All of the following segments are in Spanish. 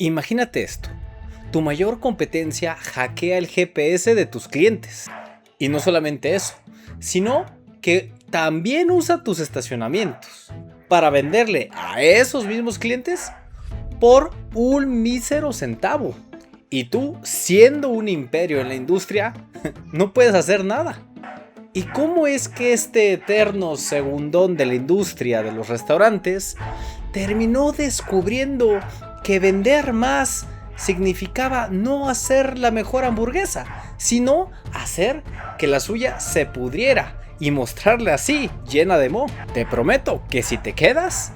Imagínate esto, tu mayor competencia hackea el GPS de tus clientes. Y no solamente eso, sino que también usa tus estacionamientos para venderle a esos mismos clientes por un mísero centavo. Y tú, siendo un imperio en la industria, no puedes hacer nada. ¿Y cómo es que este eterno segundón de la industria de los restaurantes terminó descubriendo que vender más significaba no hacer la mejor hamburguesa, sino hacer que la suya se pudriera y mostrarla así, llena de moho? Te prometo que si te quedas,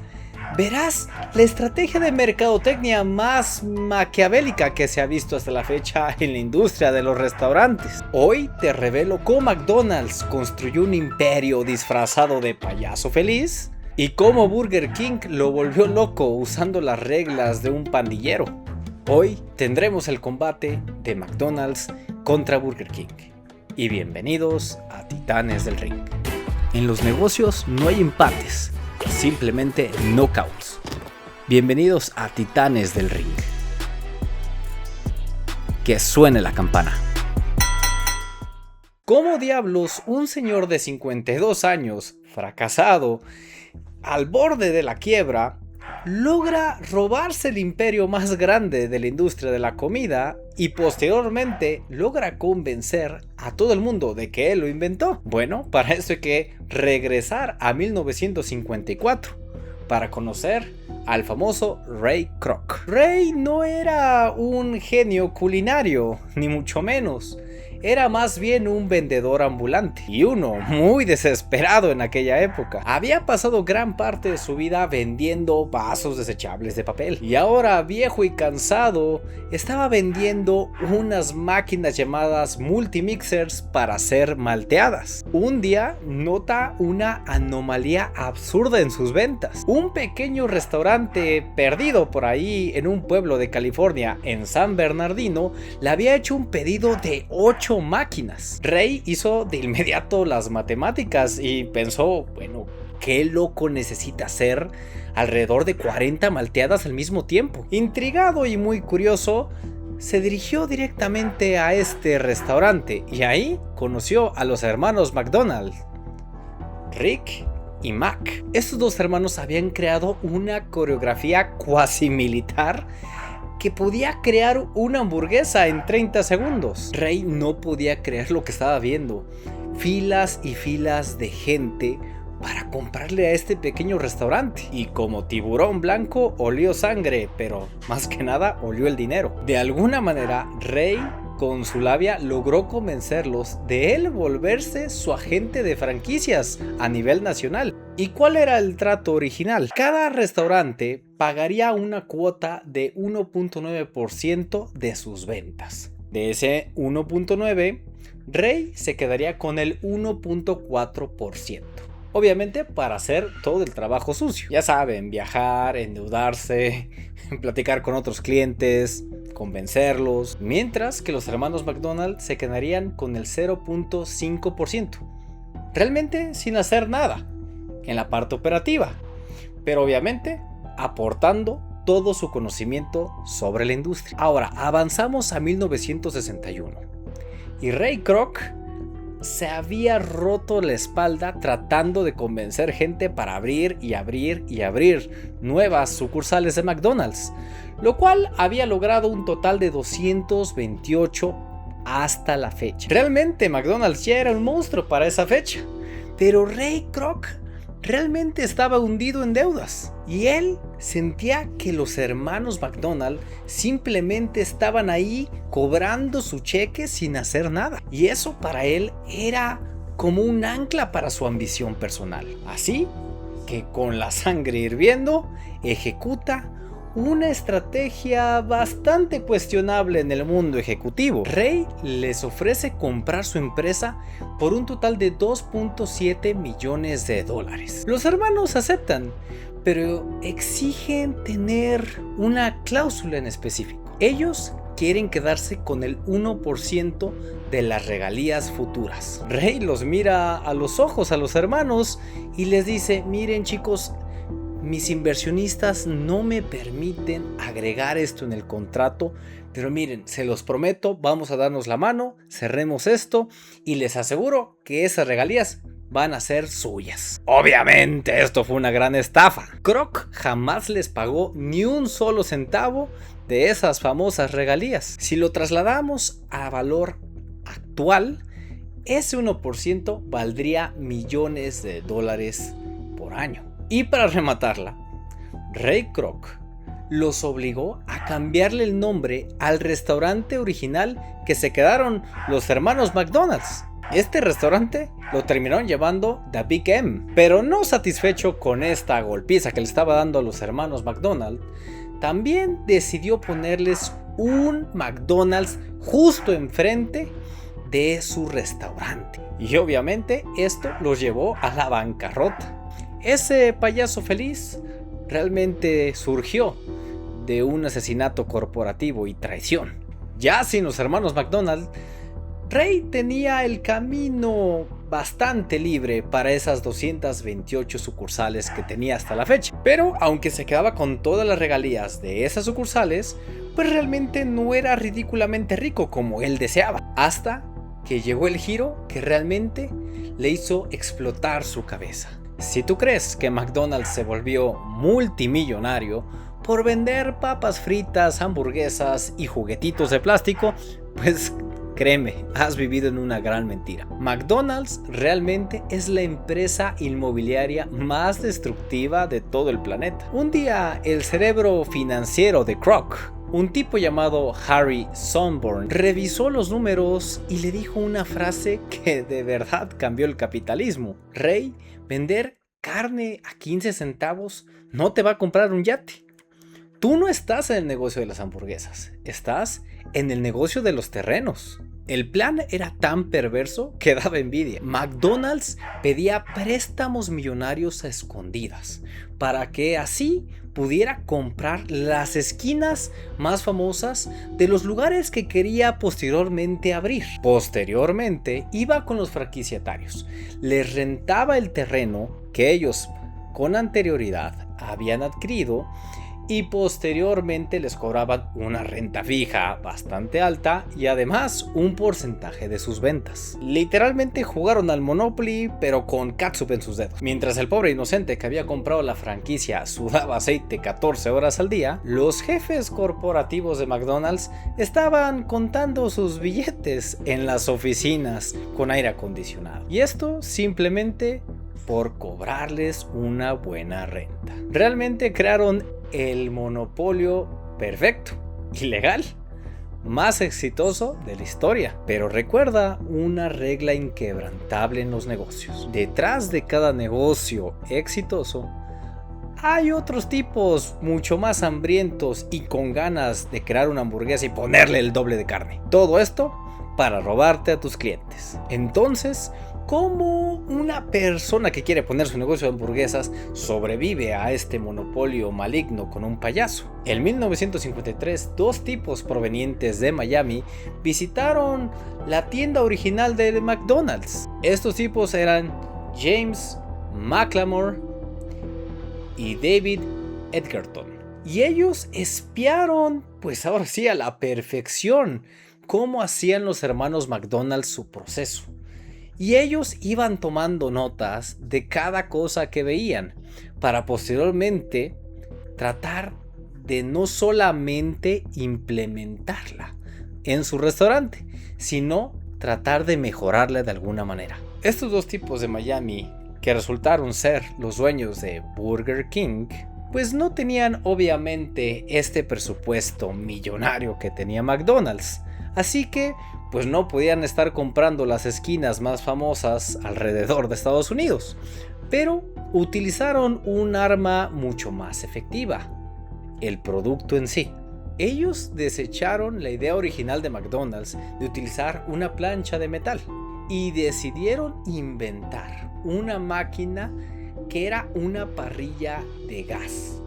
verás la estrategia de mercadotecnia más maquiavélica que se ha visto hasta la fecha en la industria de los restaurantes. Hoy te revelo cómo McDonald's construyó un imperio disfrazado de payaso feliz y cómo Burger King lo volvió loco usando las reglas de un pandillero. Hoy tendremos el combate de McDonald's contra Burger King. Y bienvenidos a Titanes del Ring. En los negocios no hay empates, simplemente knockouts. Bienvenidos a Titanes del Ring. Que suene la campana. ¿Cómo diablos un señor de 52 años, fracasado, al borde de la quiebra, logra robarse el imperio más grande de la industria de la comida y posteriormente logra convencer a todo el mundo de que él lo inventó? Bueno, para eso hay que regresar a 1954 para conocer al famoso Ray Kroc. Ray no era un genio culinario, ni mucho menos. Era más bien un vendedor ambulante, y uno muy desesperado en aquella época. Había pasado gran parte de su vida vendiendo vasos desechables de papel, y ahora, viejo y cansado, estaba vendiendo unas máquinas llamadas multimixers para hacer malteadas. Un día nota una anomalía absurda en sus ventas. Un pequeño restaurante perdido por ahí en un pueblo de California, en San Bernardino, le había hecho un pedido de 8 máquinas. Ray hizo de inmediato las matemáticas y pensó, bueno, ¿qué loco necesita hacer alrededor de 40 malteadas al mismo tiempo? Intrigado y muy curioso, se dirigió directamente a este restaurante y ahí conoció a los hermanos McDonald, Rick y Mac. Estos dos hermanos habían creado una coreografía cuasi militar que podía crear una hamburguesa en 30 segundos. Ray no podía creer lo que estaba viendo. Filas y filas de gente para comprarle a este pequeño restaurante. Y como tiburón blanco, olió sangre, pero más que nada olió el dinero. De alguna manera, Ray, con su labia, logró convencerlos de él volverse su agente de franquicias a nivel nacional. ¿Y cuál era el trato original? Cada restaurante pagaría una cuota de 1.9% de sus ventas. De ese 1.9%, Ray se quedaría con el 1.4%. Obviamente para hacer todo el trabajo sucio. Ya saben, viajar, endeudarse, platicar con otros clientes, convencerlos. Mientras que los hermanos McDonald se quedarían con el 0.5%. Realmente sin hacer nada en la parte operativa, pero obviamente aportando todo su conocimiento sobre la industria. Ahora avanzamos a 1961 y Ray Kroc se había roto la espalda tratando de convencer gente para abrir y abrir y abrir nuevas sucursales de McDonald's, lo cual había logrado un total de 228 hasta la fecha. Realmente McDonald's ya era un monstruo para esa fecha, pero Ray Kroc realmente estaba hundido en deudas y él sentía que los hermanos McDonald simplemente estaban ahí cobrando su cheque sin hacer nada, y eso para él era como un ancla para su ambición personal. Así que con la sangre hirviendo ejecuta una estrategia bastante cuestionable en el mundo ejecutivo. Ray les ofrece comprar su empresa por un total de 2.7 millones de dólares. Los hermanos aceptan, pero exigen tener una cláusula en específico. Ellos quieren quedarse con el 1% de las regalías futuras. Ray los mira a los ojos a los hermanos y les dice: miren chicos, mis inversionistas no me permiten agregar esto en el contrato, pero miren, se los prometo, vamos a darnos la mano, cerremos esto y les aseguro que esas regalías van a ser suyas. Obviamente esto fue una gran estafa. Kroc jamás les pagó ni un solo centavo de esas famosas regalías. Si lo trasladamos a valor actual, ese 1% valdría millones de dólares por año. Y para rematarla, Ray Kroc los obligó a cambiarle el nombre al restaurante original que se quedaron los hermanos McDonald's. Este restaurante lo terminaron llamando The Big M, pero no satisfecho con esta golpiza que le estaba dando a los hermanos McDonald, también decidió ponerles un McDonald's justo enfrente de su restaurante. Y obviamente esto los llevó a la bancarrota. Ese payaso feliz realmente surgió de un asesinato corporativo y traición. Ya sin los hermanos McDonald, Ray tenía el camino bastante libre para esas 228 sucursales que tenía hasta la fecha. Pero aunque se quedaba con todas las regalías de esas sucursales, pues realmente no era ridículamente rico como él deseaba. Hasta que llegó el giro que realmente le hizo explotar su cabeza. Si tú crees que McDonald's se volvió multimillonario por vender papas fritas, hamburguesas y juguetitos de plástico, pues créeme, has vivido en una gran mentira. McDonald's realmente es la empresa inmobiliaria más destructiva de todo el planeta. Un día, el cerebro financiero de Kroc, un tipo llamado Harry Sonborn, revisó los números y le dijo una frase que de verdad cambió el capitalismo. Ray, vender carne a 15 centavos no te va a comprar un yate. Tú no estás en el negocio de las hamburguesas, estás en el negocio de los terrenos. El plan era tan perverso que daba envidia. McDonald's pedía préstamos millonarios a escondidas para que así pudiera comprar las esquinas más famosas de los lugares que quería posteriormente abrir. Posteriormente iba con los franquiciatarios, les rentaba el terreno que ellos con anterioridad habían adquirido y posteriormente les cobraban una renta fija bastante alta y además un porcentaje de sus ventas. Literalmente jugaron al Monopoly pero con catsup en sus dedos. Mientras el pobre inocente que había comprado la franquicia sudaba aceite 14 horas al día, los jefes corporativos de McDonald's estaban contando sus billetes en las oficinas con aire acondicionado. Y esto simplemente por cobrarles una buena renta. Realmente crearon el monopolio perfecto y legal más exitoso de la historia. Pero recuerda una regla inquebrantable en los negocios: detrás de cada negocio exitoso hay otros tipos mucho más hambrientos y con ganas de crear una hamburguesa y ponerle el doble de carne. Todo esto para robarte a tus clientes. Entonces, ¿cómo una persona que quiere poner su negocio de hamburguesas sobrevive a este monopolio maligno con un payaso? En 1953, dos tipos provenientes de Miami visitaron la tienda original de McDonald's. Estos tipos eran James McLamore y David Edgerton. Y ellos espiaron, pues ahora sí, a la perfección cómo hacían los hermanos McDonald's su proceso. Y ellos iban tomando notas de cada cosa que veían para posteriormente tratar de no solamente implementarla en su restaurante, sino tratar de mejorarla de alguna manera. Estos dos tipos de Miami, que resultaron ser los dueños de Burger King, pues no tenían obviamente este presupuesto millonario que tenía McDonald's. Así que pues no podían estar comprando las esquinas más famosas alrededor de Estados Unidos, pero utilizaron un arma mucho más efectiva: el producto en sí. Ellos desecharon la idea original de McDonald's de utilizar una plancha de metal y decidieron inventar una máquina que era una parrilla de gas.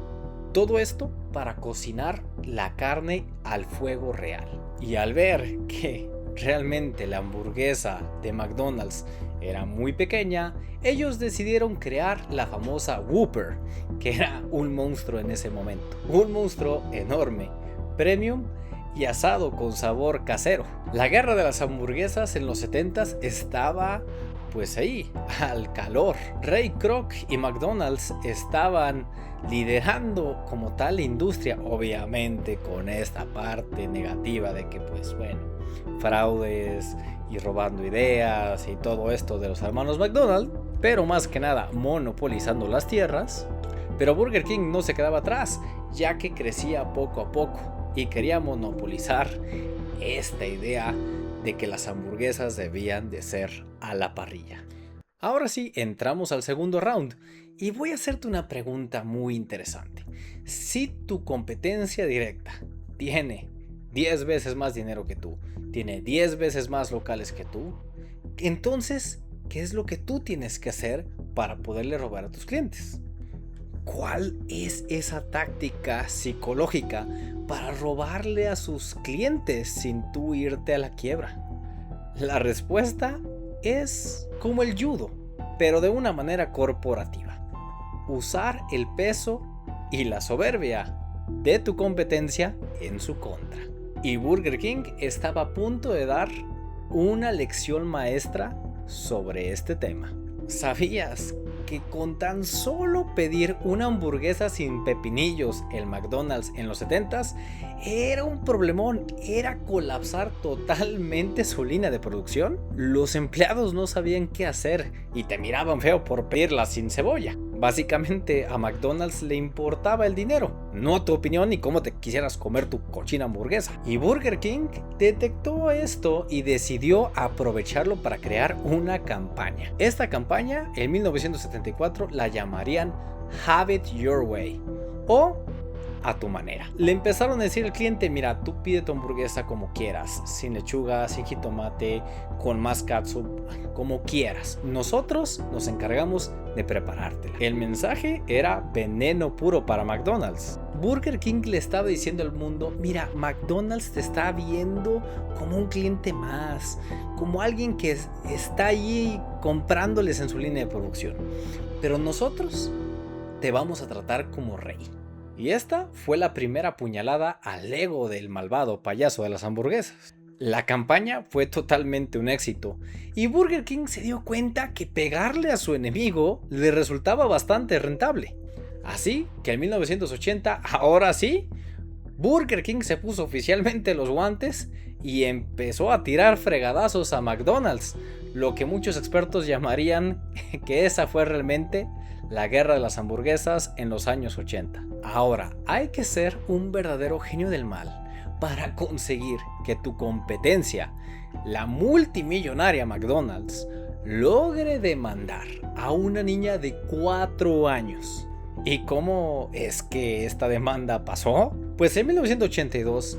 Todo esto para cocinar la carne al fuego real. Y al ver que realmente la hamburguesa de McDonald's era muy pequeña, ellos decidieron crear la famosa Whopper, que era un monstruo en ese momento. Un monstruo enorme, premium y asado con sabor casero. La guerra de las hamburguesas en los 70s estaba pues ahí, al calor. Ray Kroc y McDonald's estaban liderando como tal la industria, obviamente con esta parte negativa de que pues bueno, fraudes y robando ideas y todo esto de los hermanos McDonald, pero más que nada monopolizando las tierras. Pero Burger King no se quedaba atrás, ya que crecía poco a poco y quería monopolizar esta idea de que las hamburguesas debían de ser a la parrilla. Ahora sí, entramos al segundo round y voy a hacerte una pregunta muy interesante. Si tu competencia directa tiene 10 veces más dinero que tú, tiene 10 veces más locales que tú, entonces, ¿qué es lo que tú tienes que hacer para poderle robar a tus clientes? ¿Cuál es esa táctica psicológica para robarle a sus clientes sin tú irte a la quiebra? La respuesta es como el judo, pero de una manera corporativa. Usar el peso y la soberbia de tu competencia en su contra. Y Burger King estaba a punto de dar una lección maestra sobre este tema. ¿Sabías que con tan solo pedir una hamburguesa sin pepinillos el McDonald's en los 70s era un problemón? Era colapsar totalmente su línea de producción. Los empleados no sabían qué hacer y te miraban feo por pedirla sin cebolla. Básicamente a McDonald's le importaba el dinero, no tu opinión ni cómo te quisieras comer tu cochina hamburguesa. Y Burger King detectó esto y decidió aprovecharlo para crear una campaña. Esta campaña en 1974 la llamarían Have It Your Way o a tu manera. Le empezaron a decir al cliente: mira, tú pide tu hamburguesa como quieras, sin lechuga, sin jitomate, con más catsup, como quieras. Nosotros nos encargamos de preparártela. El mensaje era veneno puro para McDonald's. Burger King le estaba diciendo al mundo: mira, McDonald's te está viendo como un cliente más, como alguien que está allí comprándoles en su línea de producción, pero nosotros te vamos a tratar como rey. Y esta fue la primera puñalada al ego del malvado payaso de las hamburguesas. La campaña fue totalmente un éxito y Burger King se dio cuenta que pegarle a su enemigo le resultaba bastante rentable. Así que en 1980, ahora sí, Burger King se puso oficialmente los guantes y empezó a tirar fregadazos a McDonald's, lo que muchos expertos llamarían que esa fue realmente la guerra de las hamburguesas en los años 80. Ahora, hay que ser un verdadero genio del mal para conseguir que tu competencia, la multimillonaria McDonald's, logre demandar a una niña de 4 años. ¿Y cómo es que esta demanda pasó? Pues en 1982,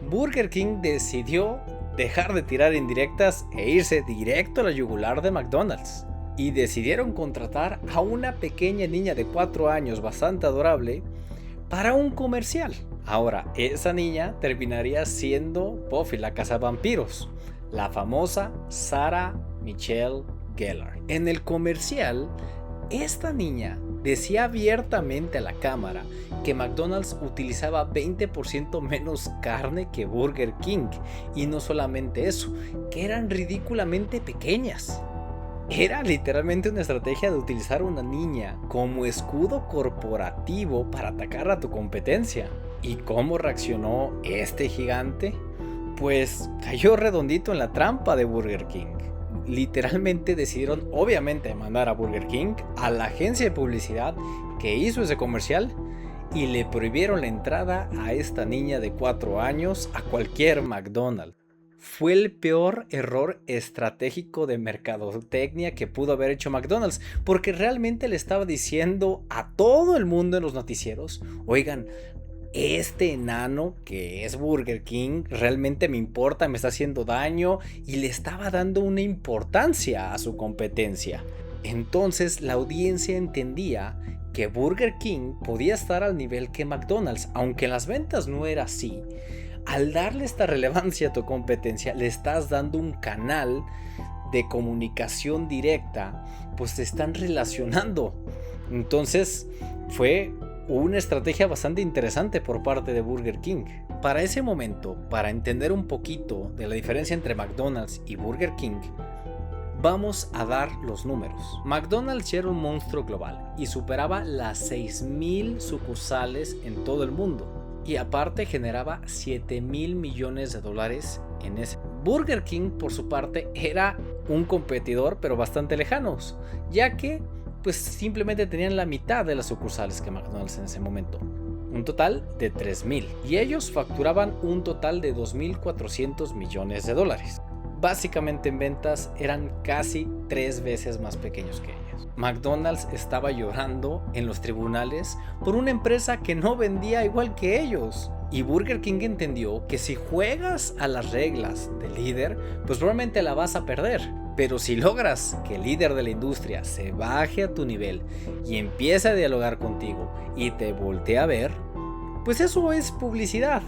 Burger King decidió dejar de tirar indirectas e irse directo a la yugular de McDonald's. Y decidieron contratar a una pequeña niña de 4 años bastante adorable para un comercial. Ahora, esa niña terminaría siendo Buffy la cazavampiros, la famosa Sarah Michelle Gellar. En el comercial, esta niña decía abiertamente a la cámara que McDonald's utilizaba 20% menos carne que Burger King. Y no solamente eso, que eran ridículamente pequeñas. Era literalmente una estrategia de utilizar a una niña como escudo corporativo para atacar a tu competencia. ¿Y cómo reaccionó este gigante? Pues cayó redondito en la trampa de Burger King. Literalmente decidieron obviamente mandar a Burger King a la agencia de publicidad que hizo ese comercial y le prohibieron la entrada a esta niña de 4 años a cualquier McDonald's. Fue el peor error estratégico de mercadotecnia que pudo haber hecho McDonald's, porque realmente le estaba diciendo a todo el mundo en los noticieros: oigan, este enano que es Burger King realmente me importa, me está haciendo daño, y le estaba dando una importancia a su competencia. Entonces la audiencia entendía que Burger King podía estar al nivel que McDonald's, aunque en las ventas no era así. Al darle esta relevancia a tu competencia, le estás dando un canal de comunicación directa, pues te están relacionando. Entonces fue una estrategia bastante interesante por parte de Burger King. Para ese momento, para entender un poquito de la diferencia entre McDonald's y Burger King, vamos a dar los números. McDonald's era un monstruo global y superaba las 6,000 sucursales en todo el mundo. Y aparte generaba 7,000 millones de dólares en ese. Burger King, por su parte, era un competidor, pero bastante lejanos, ya que pues simplemente tenían la mitad de las sucursales que McDonald's en ese momento. Un total de 3,000. Y ellos facturaban un total de 2,400 millones de dólares. Básicamente en ventas eran casi 3 veces más pequeños que ellos. McDonald's estaba llorando en los tribunales por una empresa que no vendía igual que ellos. Y Burger King entendió que si juegas a las reglas del líder, pues probablemente la vas a perder. Pero si logras que el líder de la industria se baje a tu nivel y empiece a dialogar contigo y te voltee a ver, pues eso es publicidad.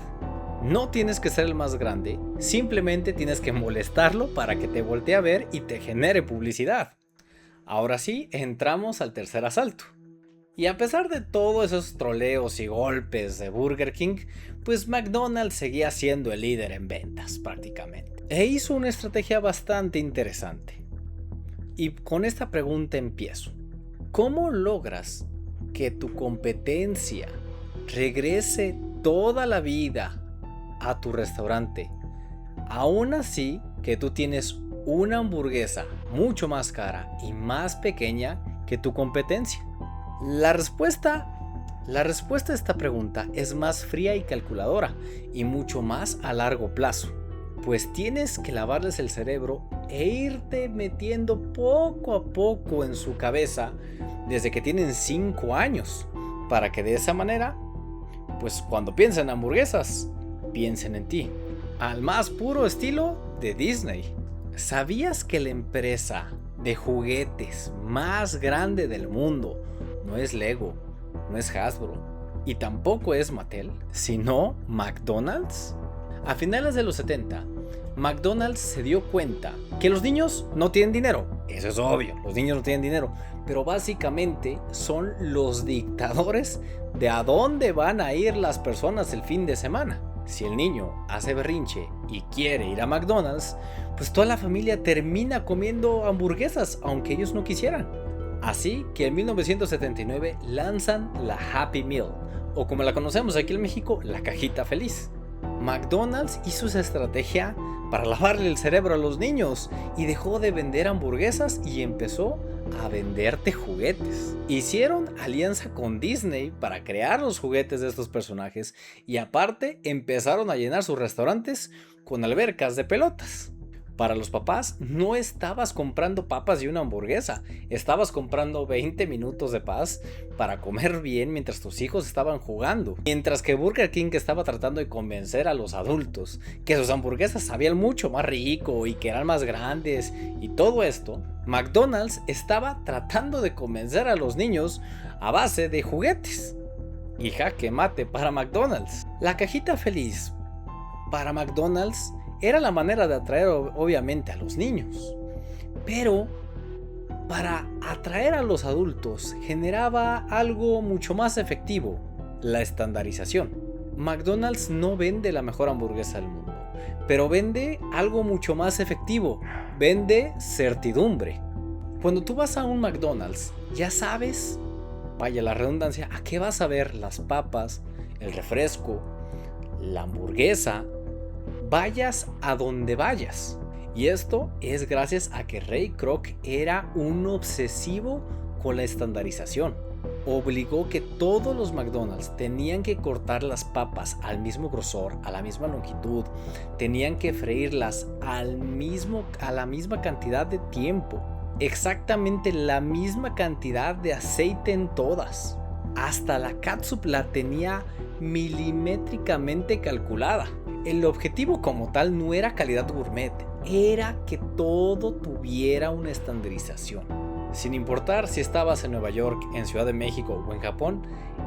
No tienes que ser el más grande, simplemente tienes que molestarlo para que te voltee a ver y te genere publicidad. Ahora sí, entramos al tercer asalto. Y a pesar de todos esos troleos y golpes de Burger King, pues McDonald's seguía siendo el líder en ventas prácticamente. E hizo una estrategia bastante interesante. Y con esta pregunta empiezo. ¿Cómo logras que tu competencia regrese toda la vida a tu restaurante, aún así que tú tienes una hamburguesa mucho más cara y más pequeña que tu competencia? La respuesta a esta pregunta es más fría y calculadora y mucho más a largo plazo, pues tienes que lavarles el cerebro e irte metiendo poco a poco en su cabeza desde que tienen 5 años, para que de esa manera, pues cuando piensen en hamburguesas, piensen en ti, al más puro estilo de Disney. ¿Sabías que la empresa de juguetes más grande del mundo no es Lego, no es Hasbro y tampoco es Mattel, sino McDonald's? A finales de los 70, McDonald's se dio cuenta que los niños no tienen dinero. Eso es obvio, los niños no tienen dinero, pero básicamente son los dictadores de a dónde van a ir las personas el fin de semana. Si el niño hace berrinche y quiere ir a McDonald's, pues toda la familia termina comiendo hamburguesas, aunque ellos no quisieran. Así que en 1979 lanzan la Happy Meal, o como la conocemos aquí en México, la cajita feliz. McDonald's hizo esa estrategia para lavarle el cerebro a los niños y dejó de vender hamburguesas y empezó a venderte juguetes. Hicieron alianza con Disney para crear los juguetes de estos personajes y aparte empezaron a llenar sus restaurantes con albercas de pelotas. Para los papás no estabas comprando papas y una hamburguesa, estabas comprando 20 minutos de paz para comer bien mientras tus hijos estaban jugando. Mientras que Burger King estaba tratando de convencer a los adultos que sus hamburguesas sabían mucho más rico y que eran más grandes y todo esto, McDonald's estaba tratando de convencer a los niños a base de juguetes. Y jaque mate para McDonald's. La cajita feliz para McDonald's era la manera de atraer obviamente a los niños, pero para atraer a los adultos generaba algo mucho más efectivo: la estandarización. McDonald's no vende la mejor hamburguesa del mundo, pero vende algo mucho más efectivo: vende certidumbre. Cuando tú vas a un McDonald's, ya sabes, vaya la redundancia, a qué vas a ver: las papas, el refresco, la hamburguesa. Vayas a donde vayas. Y esto es gracias a que Ray Kroc era un obsesivo con la estandarización. Obligó que todos los McDonald's tenían que cortar las papas al mismo grosor, a la misma longitud, tenían que freírlas a la misma cantidad de tiempo, exactamente la misma cantidad de aceite en todas. Hasta la catsup la tenía milimétricamente calculada. El objetivo como tal no era calidad gourmet, era que todo tuviera una estandarización. Sin importar si estabas en Nueva York, en Ciudad de México o en Japón,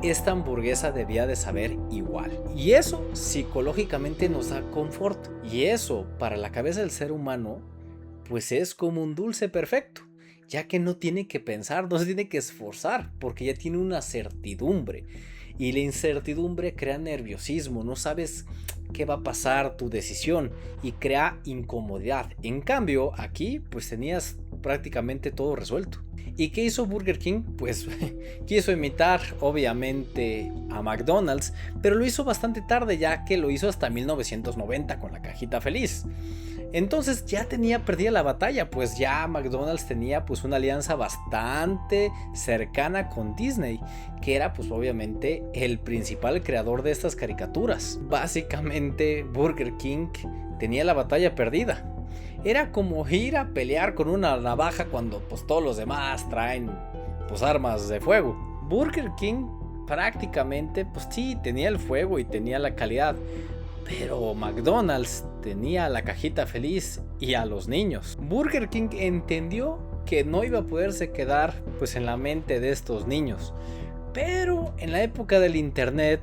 esta hamburguesa debía de saber igual. Y eso psicológicamente nos da confort. Y eso para la cabeza del ser humano pues es como un dulce perfecto, ya que no tiene que pensar, no se tiene que esforzar, porque ya tiene una certidumbre. Y la incertidumbre crea nerviosismo, no sabes qué va a pasar tu decisión y crea incomodidad. En cambio, aquí pues tenías prácticamente todo resuelto. ¿Y qué hizo Burger King? Pues quiso imitar obviamente a McDonald's, pero lo hizo bastante tarde, ya que lo hizo hasta 1990 con la cajita feliz. Entonces ya tenía perdida la batalla, pues ya McDonald's tenía pues una alianza bastante cercana con Disney, que era pues obviamente el principal creador de estas caricaturas. Básicamente Burger King tenía la batalla perdida. Era como ir a pelear con una navaja cuando pues todos los demás traen pues armas de fuego. Burger King prácticamente pues sí tenía el fuego y tenía la calidad, pero McDonald's tenía la cajita feliz y a los niños. Burger King entendió que no iba a poderse quedar pues en la mente de estos niños, pero en la época del internet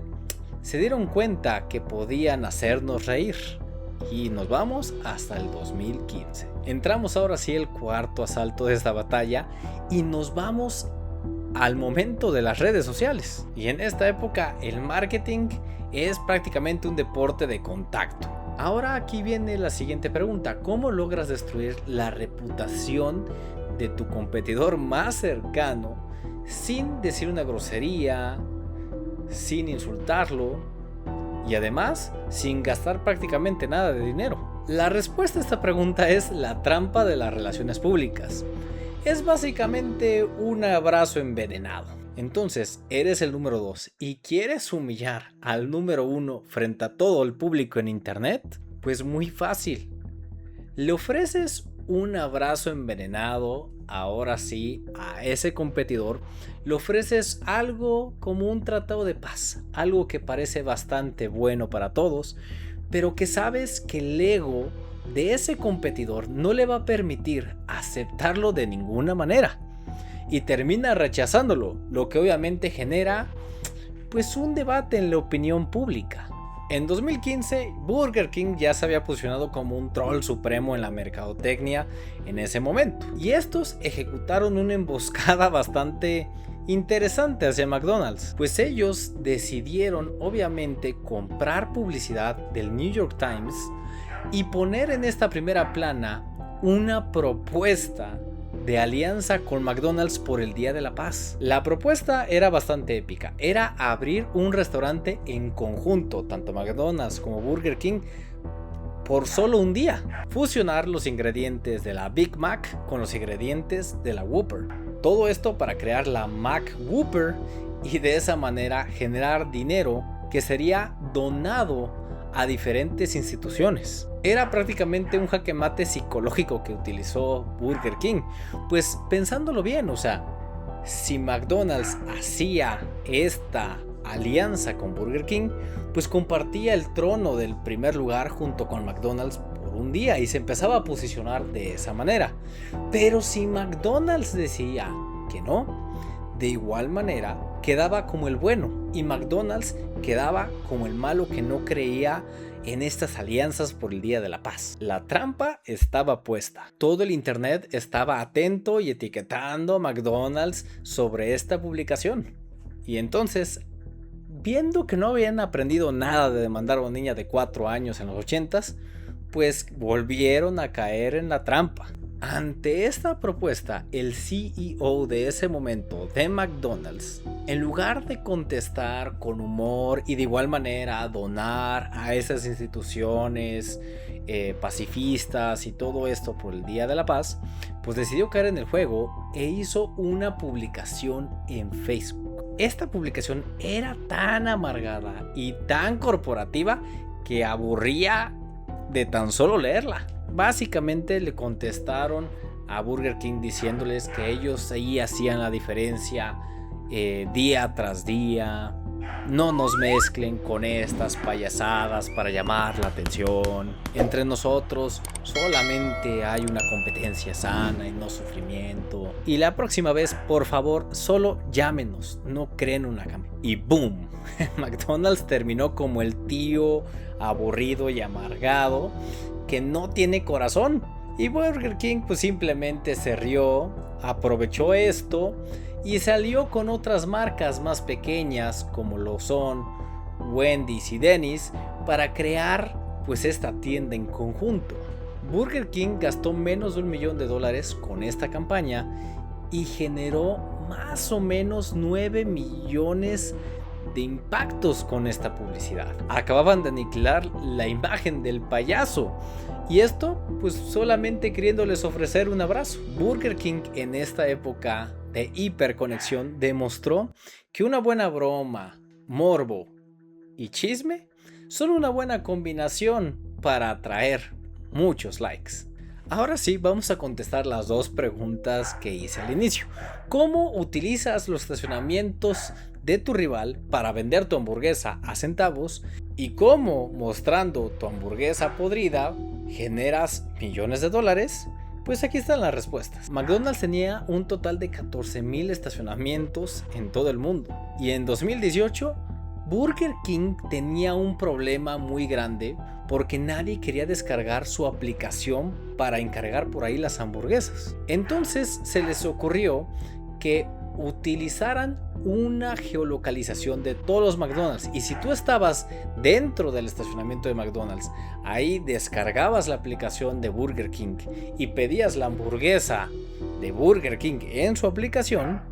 se dieron cuenta que podían hacernos reír. Y nos vamos hasta el 2015. Entramos ahora sí el cuarto asalto de esta batalla y nos vamos al momento de las redes sociales. Y en esta época el marketing es prácticamente un deporte de contacto. Ahora aquí viene la siguiente pregunta: ¿cómo logras destruir la reputación de tu competidor más cercano sin decir una grosería, sin insultarlo y además sin gastar prácticamente nada de dinero? La respuesta a esta pregunta es la trampa de las relaciones públicas. Es básicamente un abrazo envenenado. Entonces, eres el número 2 y quieres humillar al número 1 frente a todo el público en internet. Pues muy fácil. Le ofreces un abrazo envenenado, ahora sí, a ese competidor. Le ofreces algo como un tratado de paz, algo que parece bastante bueno para todos, pero que sabes que el ego de ese competidor no le va a permitir aceptarlo de ninguna manera y termina rechazándolo, lo que obviamente genera pues un debate en la opinión pública. En 2015, Burger King ya se había posicionado como un troll supremo en la mercadotecnia en ese momento, y estos ejecutaron una emboscada bastante interesante hacia McDonald's, pues ellos decidieron obviamente comprar publicidad del New York Times y poner en esta primera plana una propuesta de alianza con McDonald's por el Día de la Paz. La propuesta era bastante épica, era abrir un restaurante en conjunto, tanto McDonald's como Burger King, por solo un día. Fusionar los ingredientes de la Big Mac con los ingredientes de la Whopper. Todo esto para crear la Mac Whopper y de esa manera generar dinero que sería donado a diferentes instituciones. Era prácticamente un jaque mate psicológico que utilizó Burger King, pues pensándolo bien, o sea, si McDonald's hacía esta alianza con Burger King, pues compartía el trono del primer lugar junto con McDonald's por un día y se empezaba a posicionar de esa manera. Pero si McDonald's decía que no, de igual manera quedaba como el bueno y McDonald's quedaba como el malo que no creía en estas alianzas por el Día de la Paz. La trampa estaba puesta. Todo el internet estaba atento y etiquetando a McDonald's sobre esta publicación. Y entonces, viendo que no habían aprendido nada de demandar a una niña de 4 años en los 80s, pues volvieron a caer en la trampa. Ante esta propuesta, el CEO de ese momento de McDonald's, en lugar de contestar con humor y de igual manera donar a esas instituciones pacifistas y todo esto por el Día de la Paz, pues decidió caer en el juego e hizo una publicación en Facebook. Esta publicación era tan amargada y tan corporativa que aburría de tan solo leerla. Básicamente le contestaron a Burger King diciéndoles que ellos ahí hacían la diferencia día tras día, No nos mezclen con estas payasadas para llamar la atención. Entre nosotros solamente hay una competencia sana y no sufrimiento. Y la próxima vez, por favor, solo llámenos, no creen una campaña. Y boom, McDonald's terminó como el tío aburrido y amargado que no tiene corazón. Y Burger King pues simplemente se rió, aprovechó esto y salió con otras marcas más pequeñas como lo son Wendy's y Denny's para crear pues esta tienda en conjunto. Burger King gastó menos de $1 millón con esta campaña y generó más o menos 9 millones de impactos con esta publicidad. Acababan de aniquilar la imagen del payaso y esto pues solamente queriéndoles ofrecer un abrazo. Burger King en esta época de hiperconexión demostró que una buena broma, morbo y chisme son una buena combinación para atraer muchos likes. Ahora sí, vamos a contestar las dos preguntas que hice al inicio. ¿Cómo utilizas los estacionamientos de tu rival para vender tu hamburguesa a centavos? ¿Y cómo, mostrando tu hamburguesa podrida, generas millones de dólares? Pues aquí están las respuestas. McDonald's tenía un total de 14,000 estacionamientos en todo el mundo. Y en 2018, Burger King tenía un problema muy grande porque nadie quería descargar su aplicación para encargar por ahí las hamburguesas. Entonces se les ocurrió que utilizaran una geolocalización de todos los McDonald's, y si tú estabas dentro del estacionamiento de McDonald's, ahí descargabas la aplicación de Burger King y pedías la hamburguesa de Burger King en su aplicación,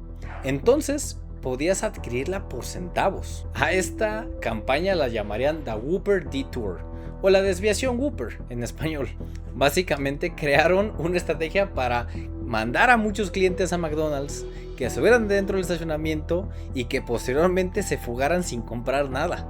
entonces podías adquirirla por centavos. A esta campaña la llamarían The Whopper Detour o la desviación Whopper en español. Básicamente crearon una estrategia para mandar a muchos clientes a McDonald's que estuvieran dentro del estacionamiento y que posteriormente se fugaran sin comprar nada.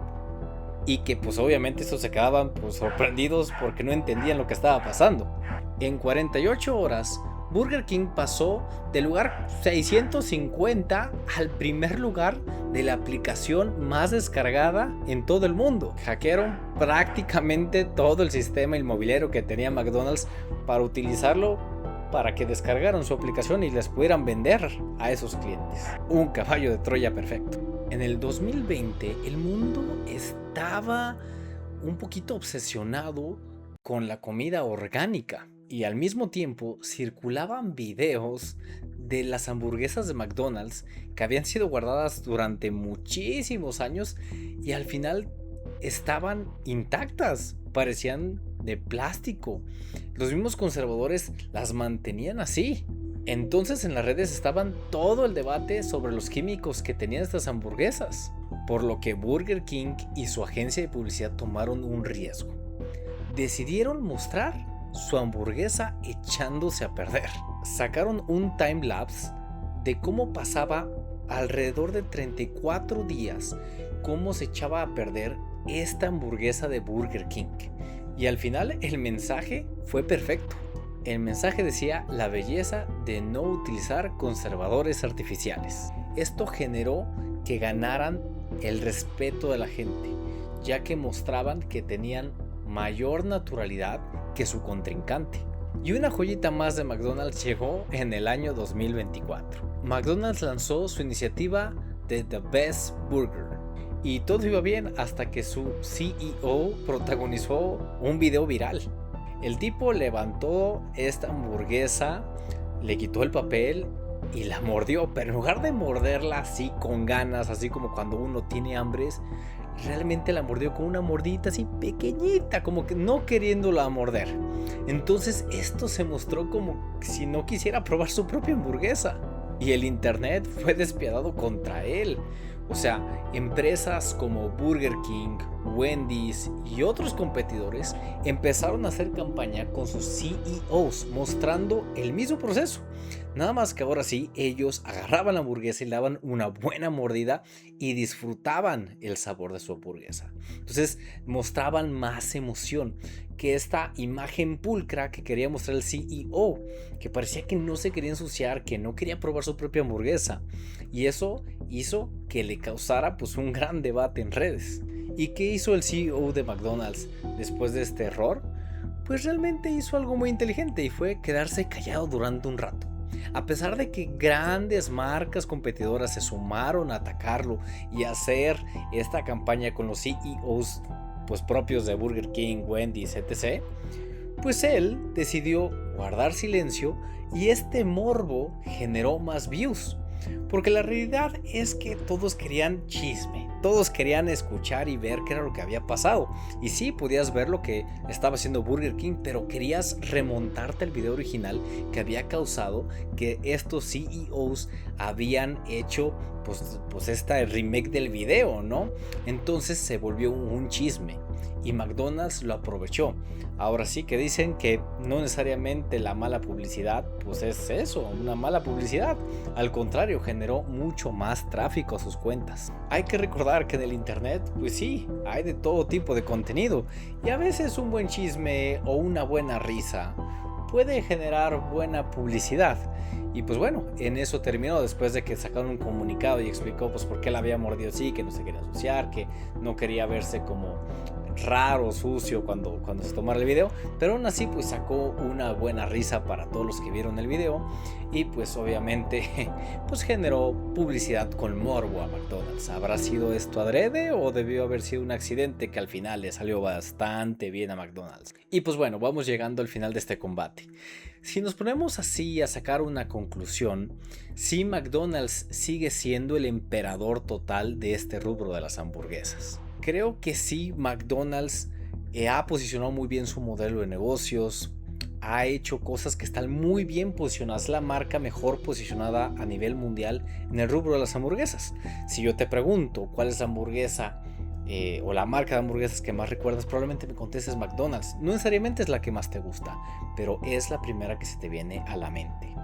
Y que pues obviamente estos se quedaban pues sorprendidos porque no entendían lo que estaba pasando. En 48 horas, Burger King pasó del lugar 650 al primer lugar de la aplicación más descargada en todo el mundo. Hackearon prácticamente todo el sistema inmobiliario que tenía McDonald's para utilizarlo para que descargaran su aplicación y les pudieran vender a esos clientes. Un caballo de Troya perfecto. En el 2020 el mundo estaba un poquito obsesionado con la comida orgánica y al mismo tiempo circulaban videos de las hamburguesas de McDonald's que habían sido guardadas durante muchísimos años y al final estaban intactas, parecían de plástico. Los mismos conservadores las mantenían así. Entonces en las redes estaban todo el debate sobre los químicos que tenían estas hamburguesas, por lo que Burger King y su agencia de publicidad tomaron un riesgo. Decidieron mostrar su hamburguesa echándose a perder. Sacaron un timelapse de cómo pasaba alrededor de 34 días, cómo se echaba a perder esta hamburguesa de Burger King. Y al final el mensaje fue perfecto. El mensaje decía la belleza de no utilizar conservadores artificiales. Esto generó que ganaran el respeto de la gente, ya que mostraban que tenían mayor naturalidad que su contrincante. Y una joyita más de McDonald's llegó en el año 2024. McDonald's lanzó su iniciativa de The Best Burger. Y todo iba bien hasta que su CEO protagonizó un video viral. El tipo levantó esta hamburguesa, le quitó el papel y la mordió, pero en lugar de morderla así con ganas, así como cuando uno tiene hambres, realmente la mordió con una mordidita así pequeñita, como que no queriéndola morder. Entonces esto se mostró como si no quisiera probar su propia hamburguesa. Y el internet fue despiadado contra él. O sea, empresas como Burger King Wendy's y otros competidores empezaron a hacer campaña con sus CEOs mostrando el mismo proceso. Nada más que ahora sí, ellos agarraban la hamburguesa y le daban una buena mordida y disfrutaban el sabor de su hamburguesa. Entonces mostraban más emoción que esta imagen pulcra que quería mostrar el CEO, que parecía que no se quería ensuciar, que no quería probar su propia hamburguesa. Y eso hizo que le causara pues un gran debate en redes. ¿Y qué hizo el CEO de McDonald's después de este error? Pues realmente hizo algo muy inteligente y fue quedarse callado durante un rato. A pesar de que grandes marcas competidoras se sumaron a atacarlo y a hacer esta campaña con los CEOs pues propios de Burger King, Wendy's, etc., pues él decidió guardar silencio y este morbo generó más views. Porque la realidad es que todos querían chisme, todos querían escuchar y ver qué era lo que había pasado. Y sí, podías ver lo que estaba haciendo Burger King, pero querías remontarte al video original que había causado que estos CEOs habían hecho pues esta remake del video, ¿no? Entonces se volvió un chisme y McDonald's lo aprovechó. Ahora sí que dicen que no necesariamente la mala publicidad pues es eso, una mala publicidad. Al contrario, generó mucho más tráfico a sus cuentas. Hay que recordar que en el internet pues sí, hay de todo tipo de contenido y a veces un buen chisme o una buena risa puede generar buena publicidad. Y pues bueno, en eso terminó después de que sacaron un comunicado y explicó pues por qué la había mordido así, que no se quería ensuciar, que no quería verse como raro, sucio cuando se tomara el video, pero aún así pues sacó una buena risa para todos los que vieron el video y pues obviamente pues generó publicidad con morbo a McDonald's. ¿Habrá sido esto adrede o debió haber sido un accidente que al final le salió bastante bien a McDonald's? Y pues bueno, vamos llegando al final de este combate. Si nos ponemos así a sacar una conclusión, sí, McDonald's sigue siendo el emperador total de este rubro de las hamburguesas. Creo que sí, McDonald's ha posicionado muy bien su modelo de negocios, ha hecho cosas que están muy bien posicionadas, es la marca mejor posicionada a nivel mundial en el rubro de las hamburguesas. Si yo te pregunto cuál es la hamburguesa o la marca de hamburguesas que más recuerdas, probablemente me contestes McDonald's. No necesariamente es la que más te gusta, pero es la primera que se te viene a la mente.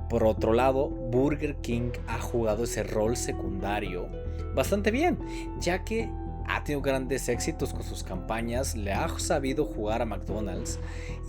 Por otro lado, Burger King ha jugado ese rol secundario bastante bien, ya que ha tenido grandes éxitos con sus campañas, le ha sabido jugar a McDonald's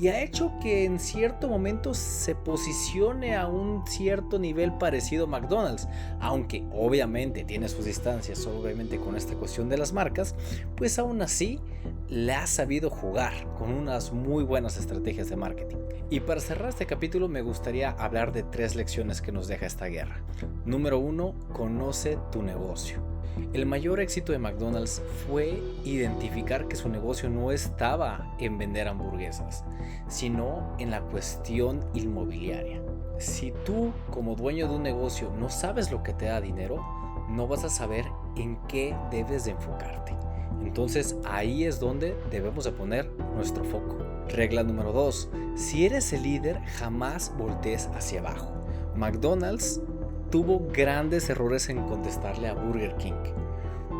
y ha hecho que en cierto momento se posicione a un cierto nivel parecido a McDonald's, aunque obviamente tiene sus distancias, obviamente con esta cuestión de las marcas, pues aún así le ha sabido jugar con unas muy buenas estrategias de marketing. Y para cerrar este capítulo me gustaría hablar de 3 lecciones que nos deja esta guerra. Número 1, conoce tu negocio. El mayor éxito de McDonald's fue identificar que su negocio no estaba en vender hamburguesas, sino en la cuestión inmobiliaria. Si tú, como dueño de un negocio, no sabes lo que te da dinero, no vas a saber en qué debes de enfocarte. Entonces ahí es donde debemos de poner nuestro foco. Regla número 2. Si eres el líder, jamás voltees hacia abajo. McDonald's tuvo grandes errores en contestarle a Burger King.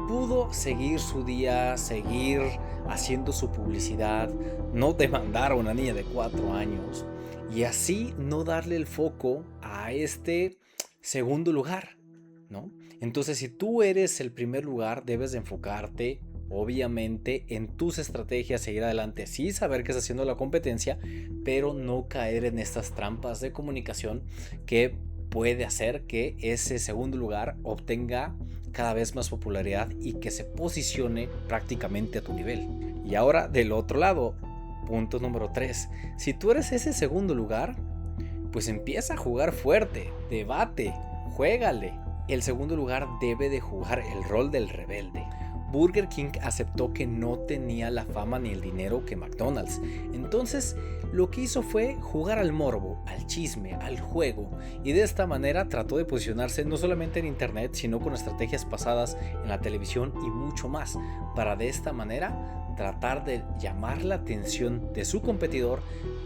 Pudo seguir su día, seguir haciendo su publicidad, no demandar a una niña de 4 años y así no darle el foco a este segundo lugar, ¿no? Entonces, si tú eres el primer lugar, debes de enfocarte obviamente en tus estrategias, seguir adelante, sí saber qué está haciendo la competencia, pero no caer en estas trampas de comunicación que puede hacer que ese segundo lugar obtenga cada vez más popularidad y que se posicione prácticamente a tu nivel. Y ahora del otro lado, punto número 3, si tú eres ese segundo lugar, pues empieza a jugar fuerte, debate, juégale. El segundo lugar debe de jugar el rol del rebelde. Burger King aceptó que no tenía la fama ni el dinero que McDonald's. Entonces, lo que hizo fue jugar al morbo, al chisme, al juego. Y de esta manera trató de posicionarse no solamente en internet, sino con estrategias pasadas en la televisión y mucho más. Para de esta manera tratar de llamar la atención de su competidor,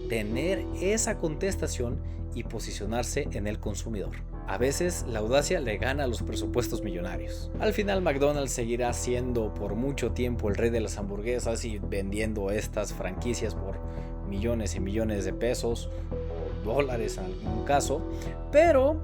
tener esa contestación y posicionarse en el consumidor. A veces la audacia le gana a los presupuestos millonarios. Al final McDonald's seguirá siendo por mucho tiempo el rey de las hamburguesas y vendiendo estas franquicias por millones y millones de pesos o dólares en algún caso, pero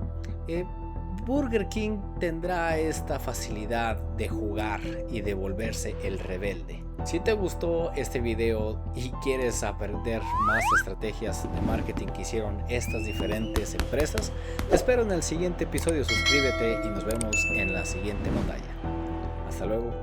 Burger King tendrá esta facilidad de jugar y de volverse el rebelde. Si te gustó este video y quieres aprender más estrategias de marketing que hicieron estas diferentes empresas, te espero en el siguiente episodio. Suscríbete y nos vemos en la siguiente batalla. Hasta luego.